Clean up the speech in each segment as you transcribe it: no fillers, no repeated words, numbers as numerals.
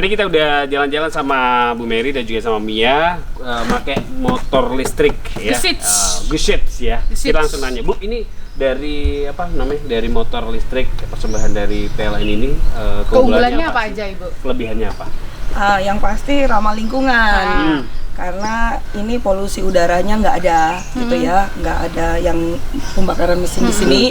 tadi kita udah jalan-jalan sama Bu Mary dan juga sama Mia, pakai motor listrik ya. Gesits ya. Kita langsung nanya, Bu, ini dari apa namanya? Dari motor listrik persembahan dari PLN ini keunggulannya apa aja, Ibu? Kelebihannya apa? Yang pasti ramah lingkungan. Karena ini polusi udaranya nggak ada gitu ya, nggak ada yang pembakaran mesin di sini.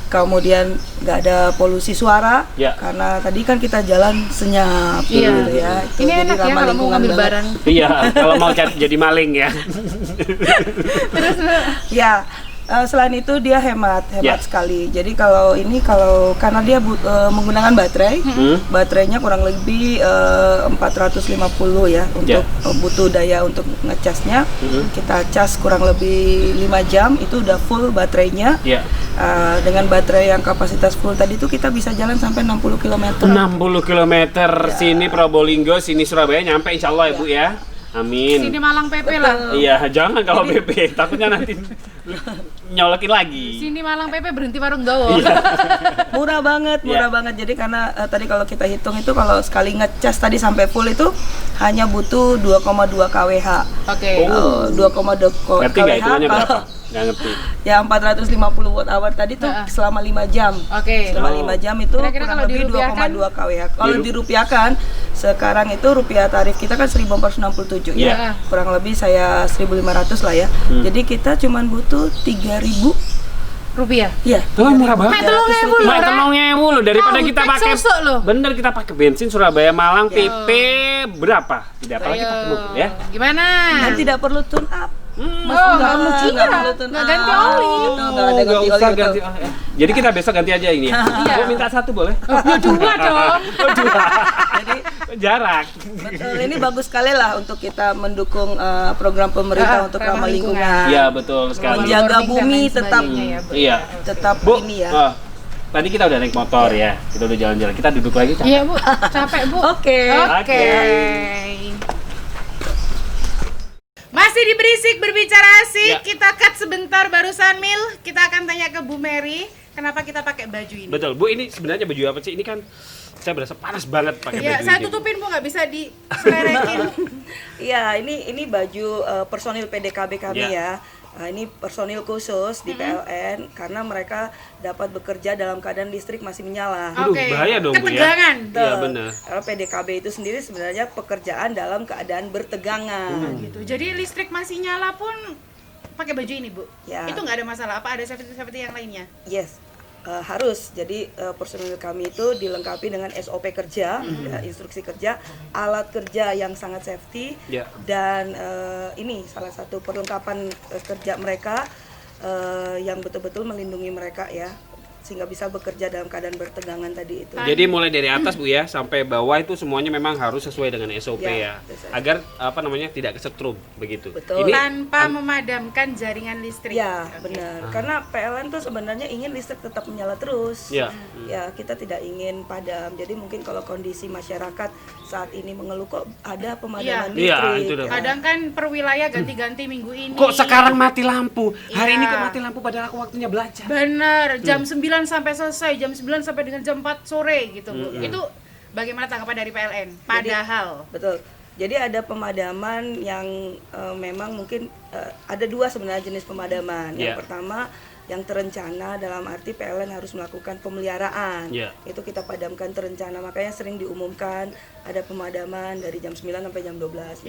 Kemudian nggak ada polusi suara, karena tadi kan kita jalan senyap gitu ya. Ini enak ya kalau mau ngambil barang. Iya, kalau mau jadi maling ya. Terus ya. Selain itu dia hemat sekali. Jadi kalau karena dia menggunakan baterai, baterainya kurang lebih 450 ya untuk butuh daya untuk ngecasnya. Kita cas kurang lebih 5 jam itu udah full baterainya. Dengan baterai yang kapasitas full tadi itu kita bisa jalan sampai 60 km. 60 km sini Probolinggo, sini Surabaya nyampe insya Allah ya Bu ya. Amin. Sini Malang PP lah. Iya, jangan kalau PP, takutnya nanti nyolokin lagi. Sini Malang PP berhenti warung Dawo. Murah banget. Jadi karena tadi kalau kita hitung itu kalau sekali ngecas tadi sampai full itu hanya butuh 2,2 kWh. Oke. 2,2 kWh. Ngerti nggak hitungannya berapa? Nggak ngerti. Ya 450 watt hour tadi tuh selama 5 jam. Selama 5 jam itu kurang lebih 2,2 kWh. Kalau dirupiahkan sekarang itu rupiah tarif kita kan 1467 ya. Kurang lebih saya 1500 lah ya. Jadi kita cuman butuh 3000 rupiah. Iya. Tuh murah banget. Mak telongnya mulu daripada kita pakai. Bener kita pakai bensin Surabaya Malang PP berapa? Tidak apalagi pakai mobil ya. Gimana? Dan tidak perlu tune up. Nggak ganti oli. Nggak ganti oli. Jadi kita besok ganti aja ini ya. Gue minta satu boleh? Dua dong. Jadi jarak. Betul, ini bagus sekali lah untuk kita mendukung program pemerintah untuk ramah lingkungan. Iya betul sekali. Menjaga bumi tetap Bu, ini ya. Tadi kita udah naik motor ya, kita udah jalan-jalan. Kita duduk lagi capek. Iya Bu, capek Bu. Oke. Masih di Berisik Berbicara Asik, kita cut sebentar barusan Mil. Kita akan tanya ke Bu Mary, kenapa kita pakai baju ini? Betul, Bu, ini sebenarnya baju apa sih? Ini kan saya berasa panas banget pakai baju ini. Saya tutupin Bu, nggak bisa diselerekin. Iya, ini baju personil PDKB kami ya. Ini personil khusus di PLN karena mereka dapat bekerja dalam keadaan listrik masih menyala. Bahaya dong Bu ya. Ketegangan. Iya benar. Karena PDKB itu sendiri sebenarnya pekerjaan dalam keadaan bertegangan. Gitu. Jadi listrik masih nyala pun pakai baju ini Bu. Ya. Itu nggak ada masalah. Apa ada safety yang lainnya? Yes. Harus. Jadi personil kami itu dilengkapi dengan SOP kerja, instruksi kerja, alat kerja yang sangat safety, dan ini salah satu perlengkapan kerja mereka yang betul-betul melindungi mereka ya, sehingga bisa bekerja dalam keadaan bertegangan tadi itu. Jadi mulai dari atas Bu ya sampai bawah itu semuanya memang harus sesuai dengan SOP ya. Agar apa namanya tidak kesetrum begitu. Betul. Ini tanpa memadamkan jaringan listrik. Ya, benar. Karena PLN tuh sebenarnya ingin listrik tetap menyala terus. Ya, kita tidak ingin padam. Jadi mungkin kalau kondisi masyarakat saat ini mengeluh kok ada pemadaman listrik. Kadang kan per wilayah ganti-ganti minggu ini. Kok sekarang mati lampu? Hari ini kok mati lampu padahal aku waktunya belajar. Bener, jam 9 sampai selesai, jam 9 sampai dengan jam 4 sore gitu Bu. Itu bagaimana tanggapan dari PLN? Padahal betul. Jadi ada pemadaman yang memang mungkin ada dua sebenarnya jenis pemadaman. Yang pertama yang terencana, dalam arti PLN harus melakukan pemeliharaan. Itu kita padamkan terencana, makanya sering diumumkan ada pemadaman dari jam 9 sampai jam 12.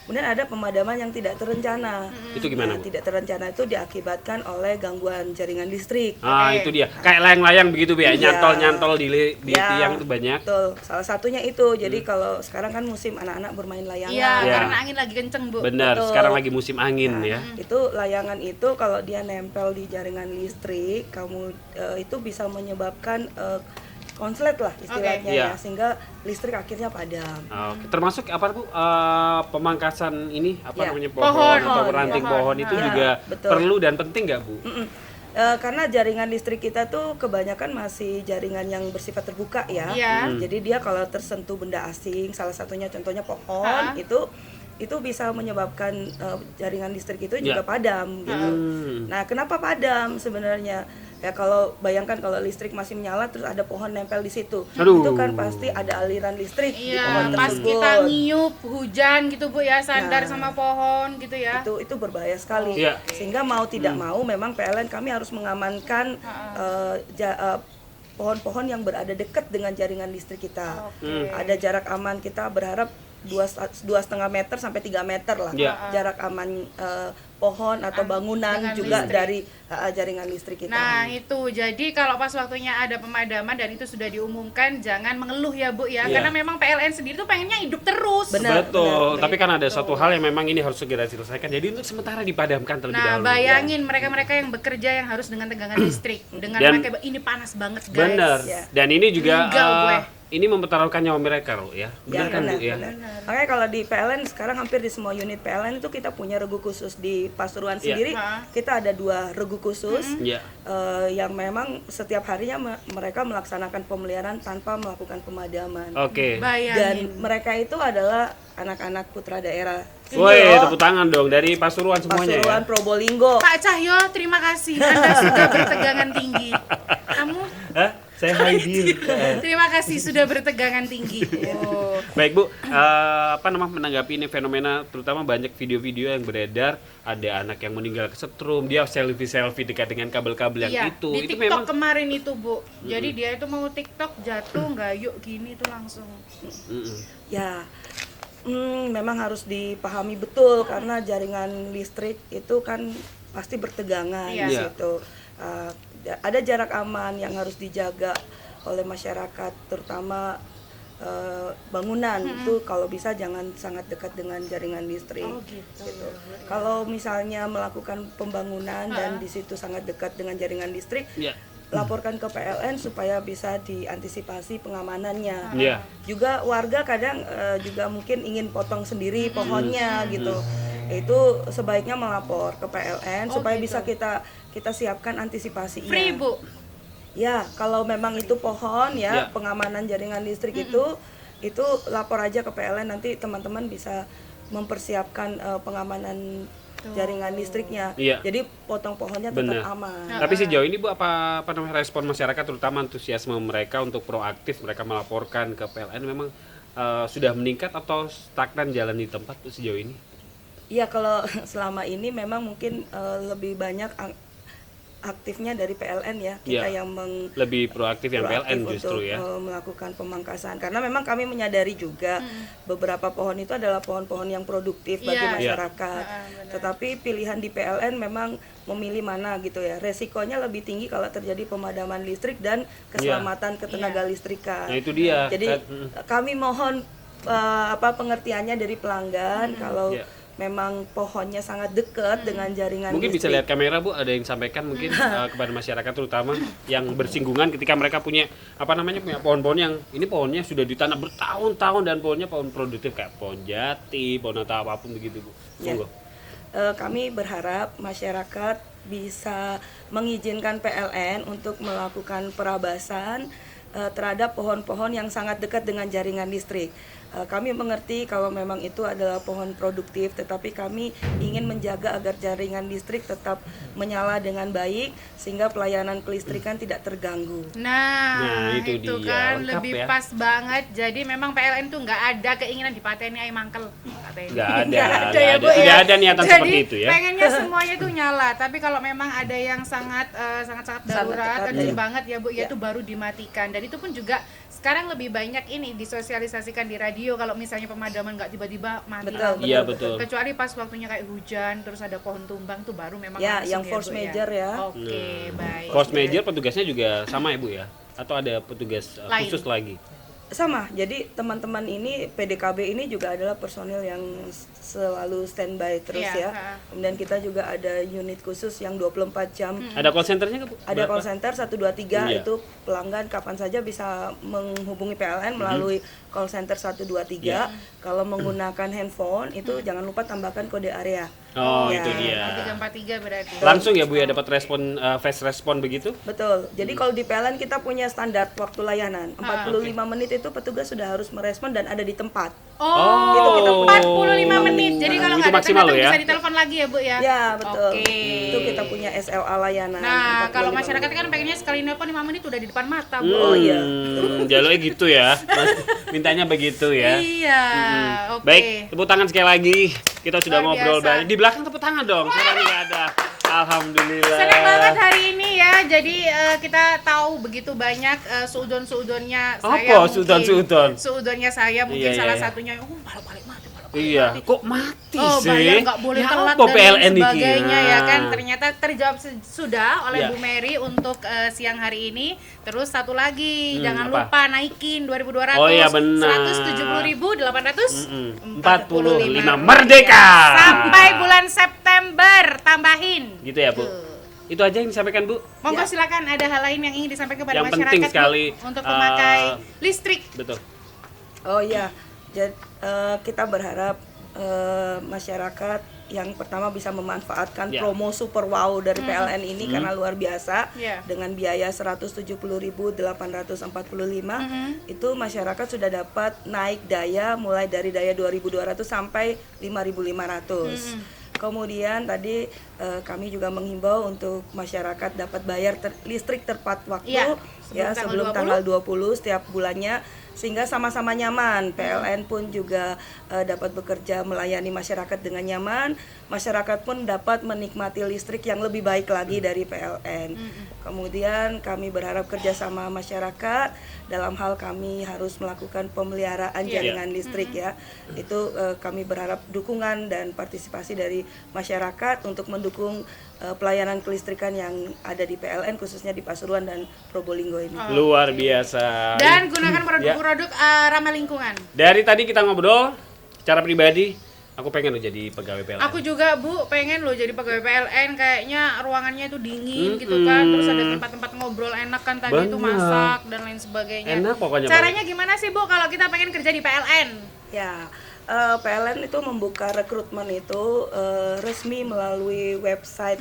Kemudian ada pemadaman yang tidak terencana. Itu gimana? Tidak terencana itu diakibatkan oleh gangguan jaringan listrik. Itu dia. Kayak layang-layang begitu Bu ya, nyantol-nyantol di tiang itu banyak. Betul. Salah satunya itu. Jadi kalau sekarang kan musim anak-anak bermain layangan. Karena angin lagi kenceng Bu. Benar, sekarang lagi musim angin ya. Itu layangan itu kalau dia nempel di jaringan listrik, itu bisa menyebabkan konslet lah istilahnya ya, sehingga listrik akhirnya padam. Termasuk apa Bu? Pemangkasan ini namanya pohon atau ranting pohon itu juga perlu dan penting nggak Bu? Karena jaringan listrik kita tuh kebanyakan masih jaringan yang bersifat terbuka ya. Jadi dia kalau tersentuh benda asing, salah satunya contohnya pohon itu bisa menyebabkan jaringan listrik itu juga padam gitu. Nah, kenapa padam sebenarnya? Ya kalau bayangkan kalau listrik masih menyala terus ada pohon nempel di situ, Aduh. itu kan pasti ada aliran listrik di pohon Pas tersebut. kita ngiyup hujan gitu Bu ya, sandar sama pohon gitu ya. Itu berbahaya sekali. Iya. Sehingga mau tidak mau memang PLN kami harus mengamankan pohon-pohon yang berada dekat dengan jaringan listrik kita. Ada jarak aman, kita berharap 2,5 meter sampai 3 meter lah jarak aman pohon atau bangunan dengan juga listrik. dari jaringan listrik kita. Nah itu, jadi kalau pas waktunya ada pemadaman dan itu sudah diumumkan, jangan mengeluh ya Bu ya, karena memang PLN sendiri tuh pengennya hidup terus. Betul, tapi kan ada satu hal yang memang ini harus segera diselesaikan, jadi untuk sementara dipadamkan terlebih Nah dahulu. bayangin mereka-mereka yang bekerja yang harus dengan tegangan listrik, dengan Dan- pakai ini panas banget guys. Bener, Ya. dan ini juga Meninggal gue. ini mempertaruhkan nyawa mereka loh ya, benar kan Bu ya? benar. Makanya kalau di PLN sekarang hampir di semua unit PLN itu kita punya regu khusus. Di Pasuruan sendiri kita ada 2 regu khusus Iya. yang memang setiap harinya mereka melaksanakan pemeliharaan tanpa melakukan pemadaman. Oke. Bayangin. Dan mereka itu adalah anak-anak putra daerah. Woi, Sini loh, tepuk tangan dong dari Pasuruan semuanya Pasuruan, ya. Probolinggo. Pak Cahyo, terima kasih. Anda sudah bertegangan tinggi. Kamu Hah? Saya hadir. terima kasih sudah bertegangan tinggi. Oh. Baik Bu, apa namanya menanggapi ini fenomena, terutama banyak video-video yang beredar, ada anak yang meninggal kesetrum, dia selfie dekat dengan kabel-kabel yang Iya, itu di TikTok memang kemarin itu Bu. Jadi dia itu mau TikTok jatuh nggak yuk gini itu langsung. Ya, memang harus dipahami betul karena jaringan listrik itu kan pasti bertegangan Iya. di situ. Ada jarak aman yang harus dijaga oleh masyarakat, terutama bangunan itu kalau bisa jangan sangat dekat dengan jaringan listrik. Oh, gitu. Kalau misalnya melakukan pembangunan dan di situ sangat dekat dengan jaringan listrik, ya. laporkan ke PLN supaya bisa diantisipasi pengamanannya. Iya. Juga warga kadang juga mungkin ingin potong sendiri pohonnya gitu. Itu sebaiknya melapor ke PLN supaya bisa kita siapkan antisipasinya. Free Bu. Ya, kalau memang itu pohon ya, pengamanan jaringan listrik itu lapor aja ke PLN, nanti teman-teman bisa mempersiapkan pengamanan jaringan listriknya. Iya. Jadi potong pohonnya Benar. tetap aman. Tapi sejauh ini Bu apa namanya respon masyarakat, terutama antusiasme mereka untuk proaktif mereka melaporkan ke PLN memang sudah meningkat atau stagnan jalan di tempat tuh sejauh ini? Iya, kalau selama ini memang mungkin lebih banyak aktifnya dari PLN ya, kita yang lebih proaktif yang PLN proaktif justru untuk ya. melakukan pemangkasan, karena memang kami menyadari juga beberapa pohon itu adalah pohon-pohon yang produktif bagi masyarakat. Tetapi pilihan di PLN memang memilih mana gitu ya, resikonya lebih tinggi kalau terjadi pemadaman listrik dan keselamatan ketenaga listrikan. Nah itu dia. Jadi kami mohon pengertiannya dari pelanggan kalau memang pohonnya sangat dekat dengan jaringan Mungkin listrik. bisa lihat kamera Bu, ada yang sampaikan mungkin kepada masyarakat terutama yang bersinggungan ketika mereka punya punya pohon-pohon yang ini pohonnya sudah ditanam bertahun-tahun dan pohonnya pohon produktif kayak pohon jati, pohon atau apapun begitu Bu. Monggo. Kami berharap masyarakat bisa mengizinkan PLN untuk melakukan perabasan terhadap pohon-pohon yang sangat dekat dengan jaringan listrik. Kami mengerti kalau memang itu adalah pohon produktif, tetapi kami ingin menjaga agar jaringan listrik tetap menyala dengan baik sehingga pelayanan kelistrikan tidak terganggu. Nah itu dia. kan Lengkap lebih ya. pas banget. Jadi memang PLN tuh nggak ada keinginan dipateni ayam mangkel. Nggak ada, ya, Bu, tidak ya. ada niatan Jadi, seperti itu ya. pengennya semuanya tuh nyala, tapi kalau memang ada yang sangat darurat, dekat, urgent banget ya Bu, ya itu baru dimatikan. Dan itu pun juga sekarang lebih banyak ini disosialisasikan di radio kalau misalnya pemadaman nggak tiba-tiba mati. Betul, Iya betul. Kecuali pas waktunya kayak hujan terus ada pohon tumbang tuh baru memang Ya, langsung yang force Bu, major ya. Oke, baik. Force major petugasnya juga sama ya Bu ya? Atau ada petugas Lain. khusus lagi? Sama, jadi teman-teman ini PDKB ini juga adalah personil yang selalu standby terus Iya, ya. Kemudian kita juga ada unit khusus yang 24 jam. Ada call centernya nggak Bu? Ada Berapa? call center 123 Iya. itu pelanggan kapan saja bisa menghubungi PLN melalui call center 123. Kalau menggunakan handphone itu jangan lupa tambahkan kode area. Oh Ya. itu dia. 343 berarti. Langsung ya Bu ya dapat respon fast respon begitu? Betul. Jadi kalau di PLN kita punya standar waktu layanan. 45 menit itu petugas sudah harus merespon dan ada di tempat. Oh, Itu kita 45 menit. Jadi kalau Itu nggak ada maksimal tengah loh ya? bisa ditelepon lagi ya Bu ya? Ya, betul. Oke. Itu kita punya SLA layanan. Nah, 45 kalau masyarakat menit. kan pengennya sekali nelpon 5 menit udah di depan mata, Bu. Oh iya. Jalurnya gitu ya. Mintanya begitu ya. Iya, oke. Baik, tepuk tangan sekali lagi. Kita sudah Luar ngobrol biasa. banyak. Di belakang tepuk tangan dong. Suaranya nggak ada. Alhamdulillah. Senang banget hari ini ya. Jadi kita tahu begitu banyak seudon-seudonnya saya. Apa mungkin. seudon-seudon? Seudonnya saya mungkin Iya, salah iya. satunya balik mati. Iya, kok mati Oh, sih? bayar nggak boleh Ya telat apa dan lain PLN iki? sebagainya ya kan. Nah. Ternyata terjawab sudah oleh Iya. Bu Mary untuk siang hari ini. Terus satu lagi, jangan apa? lupa naikin 2.200. Oh iya, benar. 170.845 Merdeka. sampai bulan September tambahin. Gitu ya, Bu. Tuh. Itu aja yang disampaikan, Bu. Monggo Ya. silakan, ada hal lain yang ingin disampaikan kepada Yang masyarakat penting Bu, sekali, untuk memakai listrik. Betul. Oh iya, jadi kita berharap masyarakat yang pertama bisa memanfaatkan Ya. promo super wow dari PLN ini karena luar biasa Ya. dengan biaya 170.845 itu masyarakat sudah dapat naik daya mulai dari daya 2.200 sampai 5.500. Kemudian tadi kami juga menghimbau untuk masyarakat dapat bayar listrik tepat waktu Iya, sebelum tanggal 20 setiap bulannya sehingga sama-sama nyaman. PLN pun juga dapat bekerja melayani masyarakat dengan nyaman. Masyarakat pun dapat menikmati listrik yang lebih baik lagi dari PLN. Kemudian kami berharap kerjasama masyarakat dalam hal kami harus melakukan pemeliharaan jaringan listrik ya. Itu kami berharap dukungan dan partisipasi dari masyarakat untuk mendukung pelayanan kelistrikan yang ada di PLN khususnya di Pasuruan dan Probolinggo ini. Luar biasa. Dan gunakan produk-produk ramah lingkungan. Dari tadi kita ngobrol secara pribadi, aku pengen lo jadi pegawai PLN. Aku juga Bu pengen loh jadi pegawai PLN, kayaknya ruangannya itu dingin gitu kan, terus ada tempat-tempat ngobrol enak kan tadi itu Bener. masak dan lain sebagainya. Enak pokoknya, Caranya gimana sih Bu kalau kita pengen kerja di PLN? Ya, PLN itu membuka rekrutmen itu resmi melalui website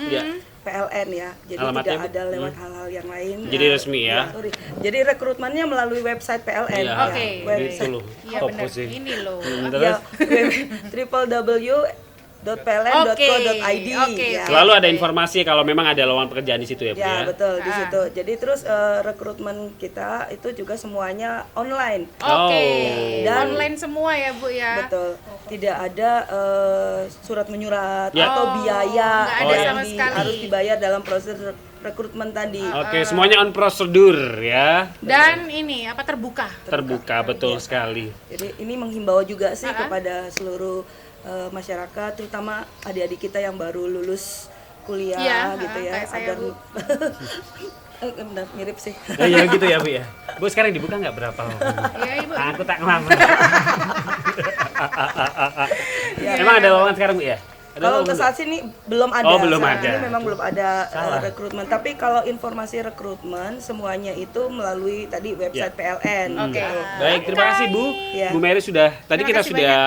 PLN ya. Jadi Alamatnya, tidak ada lewat hal-hal yang lain. Jadi resmi ya? Sorry. Jadi rekrutmennya melalui website PLN. Iya. ya. Oke. Itu loh. Iya Apa benar. sih? Ini loh. Terus www.pln.co.id Oke. ya. selalu ada informasi kalau memang ada lowongan pekerjaan di situ ya, Bu Ya, ya. betul di situ. Jadi terus rekrutmen kita itu juga semuanya online. Oke. Dan- Online semua ya Bu ya. Betul. Tidak ada surat menyurat Ya. atau biaya nggak ada yang sama sekali. harus dibayar dalam proses rekrutmen tadi. Oke, semuanya on prosedur ya. Dan ini apa terbuka? Terbuka betul sekali. Jadi ini menghimbau juga sih kepada seluruh masyarakat, terutama adik-adik kita yang baru lulus kuliah Iya, gitu ya. kayak saya, Bu. Benar, mirip sih. Oh ya gitu ya, Bu ya. Bu sekarang dibuka nggak berapa? Iya Ibu. Aku tak ngelamar. Emang ada lowongan sekarang, Bu ya? Ada Kalau lowongan, untuk Bu? saat ini belum ada. Oh, belum Saat ada. ini memang belum ada Salah. rekrutmen. Tapi kalau informasi rekrutmen semuanya itu melalui tadi website PLN. Oke. gitu. Baik, terima kasih Bu. Iya. Bu Mary sudah, tadi Terima kita kasih sudah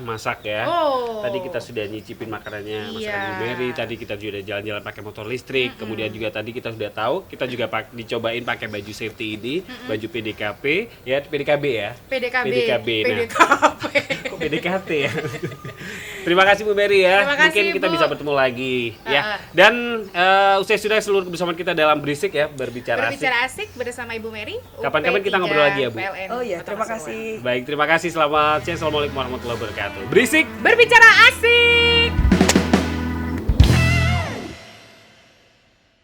masak ya. Oh. Tadi kita sudah nyicipin makanannya, masakan Iya. Bu Mary. Tadi kita juga jalan-jalan pakai motor listrik. Kemudian juga tadi kita sudah tahu, kita juga dicobain pakai baju safety ini, baju PDKP, ya PDKB ya. PDKB. PDKB. Nah, PDKB. kok PDKT ya? Terima kasih Bu Mary ya. Terima kasih, Mungkin kita Bu. bisa bertemu lagi ya. Dan usai sudah seluruh kebersamaan kita dalam Berisik ya, berbicara asik. Berbicara asik bersama Ibu Mary. Kapan-kapan kita ngobrol lagi ya, Bu? PLN Oh iya, Kota terima Pasuruan. kasih. Baik, terima kasih. Selamat siang. Assalamualaikum warahmatullahi wabarakatuh. Berisik. Berbicara asik.